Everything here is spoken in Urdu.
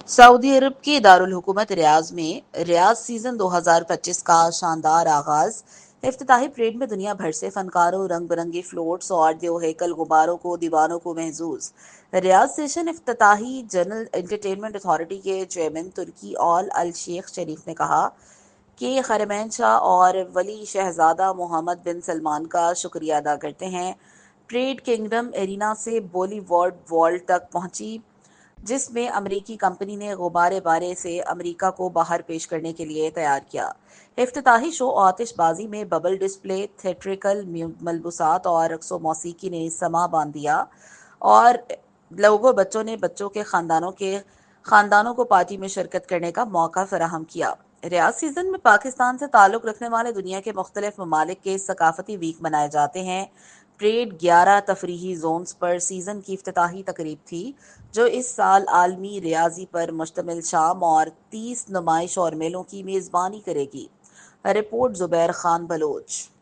سعودی عرب کے دارالحکومت ریاض میں ریاض سیزن 2025 کا شاندار آغاز۔ افتتاحی پریڈ میں دنیا بھر سے فنکاروں، رنگ برنگی فلوٹس اور دیو ہیکل غباروں کو دیوانوں کو محظوظ۔ ریاض سیشن افتتاحی جنرل انٹرٹینمنٹ اتھارٹی کے چیئرمین ترکی آل الشیخ شریف نے کہا کہ حرمین شاہ اور ولی شہزادہ محمد بن سلمان کا شکریہ ادا کرتے ہیں۔ پریڈ کنگڈم ایرینا سے بولی وارڈ وال تک پہنچی، جس میں امریکی کمپنی نے غبارے بارے سے امریکہ کو باہر پیش کرنے کے لیے تیار کیا۔ افتتاحی شو آتش بازی میں ببل ڈسپلے، تھیٹریکل ملبوسات اور رقص و موسیقی نے سما باندھ دیا اور بچوں نے بچوں کے خاندانوں کو پارٹی میں شرکت کرنے کا موقع فراہم کیا۔ ریاض سیزن میں پاکستان سے تعلق رکھنے والے دنیا کے مختلف ممالک کے ثقافتی ویک منائے جاتے ہیں۔ پریڈ 11 تفریحی زونز پر سیزن کی افتتاحی تقریب تھی، جو اس سال عالمی ریاضی پر مشتمل شام اور 30 نمائش اور میلوں کی میزبانی کرے گی۔ رپورٹ زبیر خان بلوچ۔